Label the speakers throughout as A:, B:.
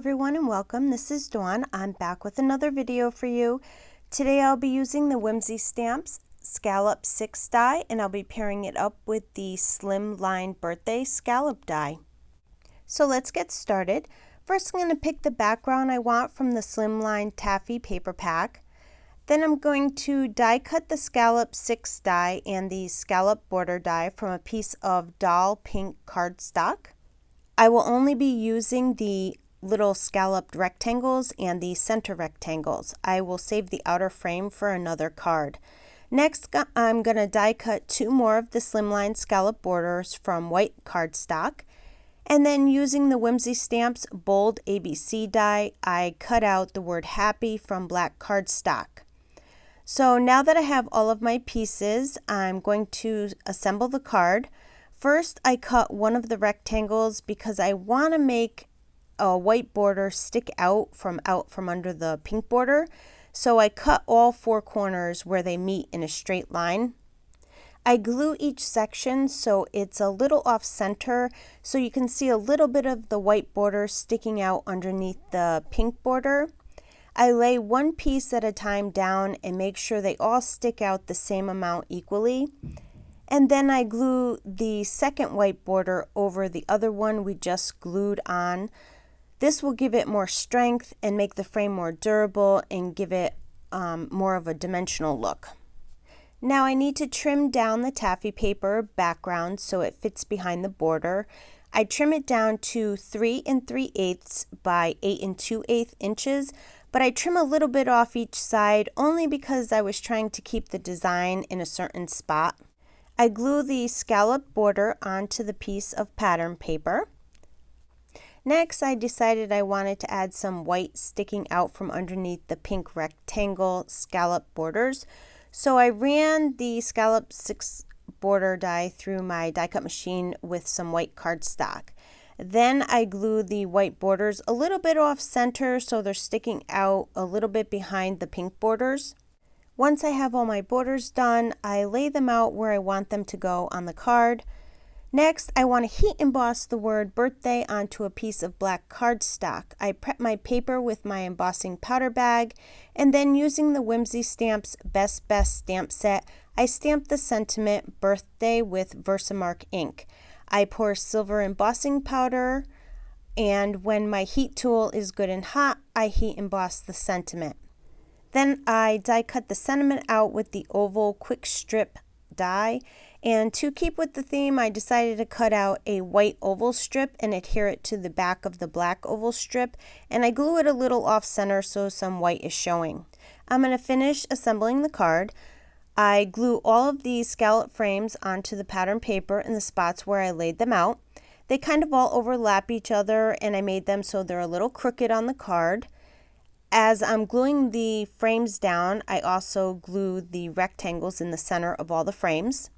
A: everyone and welcome. This is Dawn. I'm back with another video for you. Today I'll be using the Whimsy stamps Scallop 6 die and I'll be pairing it up with the Slimline Birthday Scalloped die. So let's get started. First I'm going to pick the background I want from the Slimline Taffy paper pack. Then I'm going to die cut the Scallop 6 die and the Scallop border die from a piece of doll pink cardstock. I will only be using the little scalloped rectangles and the center rectangles. I will save the outer frame for another card. Next, I'm going to die cut two more of the Slimline scallop borders from white cardstock. And then using the Whimsy Stamps bold ABC die, I cut out the word happy from black cardstock. So now that I have all of my pieces, I'm going to assemble the card. First, I cut one of the rectangles because I want to make a white border stick out from under the pink border. So I cut all four corners where they meet in a straight line. I glue each section so it's a little off center so you can see a little bit of the white border sticking out underneath the pink border. I lay one piece at a time down and make sure they all stick out the same amount equally. And then I glue the second white border over the other one we just glued on. This will give it more strength and make the frame more durable and give it more of a dimensional look. Now I need to trim down the taffy paper background so it fits behind the border. I trim it down to 3 3/8 by 8 2/8 inches, but I trim a little bit off each side only because I was trying to keep the design in a certain spot. I glue the scallop border onto the piece of pattern paper. Next, I decided I wanted to add some white sticking out from underneath the pink rectangle scallop borders. So I ran the Scallop 6 border die through my die cut machine with some white cardstock. Then I glue the white borders a little bit off center so they're sticking out a little bit behind the pink borders. Once I have all my borders done, I lay them out where I want them to go on the card. Next, I want to heat emboss the word birthday onto a piece of black cardstock. I prep my paper with my embossing powder bag, and then using the Whimsy Stamps Best stamp set, I stamp the sentiment birthday with Versamark ink. I pour silver embossing powder, and when my heat tool is good and hot, I heat emboss the sentiment. Then I die cut the sentiment out with the oval quick strip die, and to keep with the theme I decided to cut out a white oval strip and adhere it to the back of the black oval strip, and I glue it a little off center so some white is showing. I'm going to finish assembling the card. I glue all of these scallop frames onto the pattern paper in the spots where I laid them out. They kind of all overlap each other and I made them so they're a little crooked on the card. As I'm gluing the frames down, I also glue the rectangles in the center of all the frames.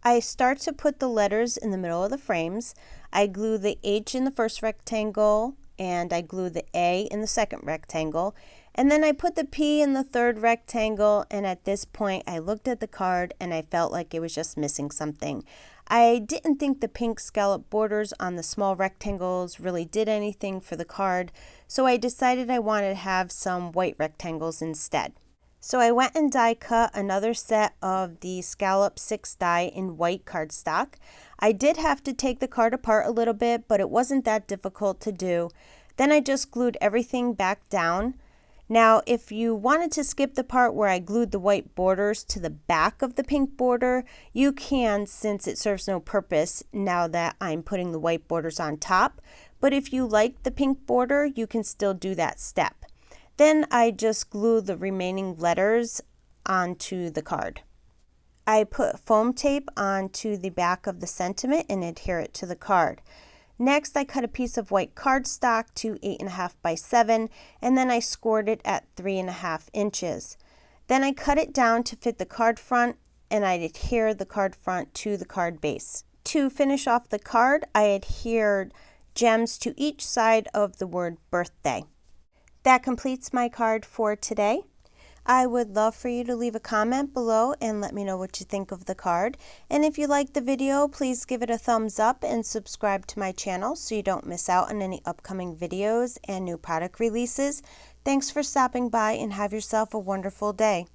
A: I start to put the letters in the middle of the frames. I glue the H in the first rectangle and I glue the A in the second rectangle. And then I put the P in the third rectangle, and at this point I looked at the card and I felt like it was just missing something. I didn't think the pink scallop borders on the small rectangles really did anything for the card, so I decided I wanted to have some white rectangles instead. So I went and die cut another set of the Scallop 6 die in white cardstock. I did have to take the card apart a little bit, but it wasn't that difficult to do. Then I just glued everything back down. Now, if you wanted to skip the part where I glued the white borders to the back of the pink border, you can, since it serves no purpose now that I'm putting the white borders on top. But if you like the pink border, you can still do that step. Then I just glue the remaining letters onto the card. I put foam tape onto the back of the sentiment and adhere it to the card. Next, I cut a piece of white cardstock to 8.5 by 7, and then I scored it at 3.5 inches. Then I cut it down to fit the card front, and I adhere the card front to the card base. To finish off the card, I adhered gems to each side of the word birthday. That completes my card for today. I would love for you to leave a comment below and let me know what you think of the card. And if you liked the video, please give it a thumbs up and subscribe to my channel so you don't miss out on any upcoming videos and new product releases. Thanks for stopping by and have yourself a wonderful day.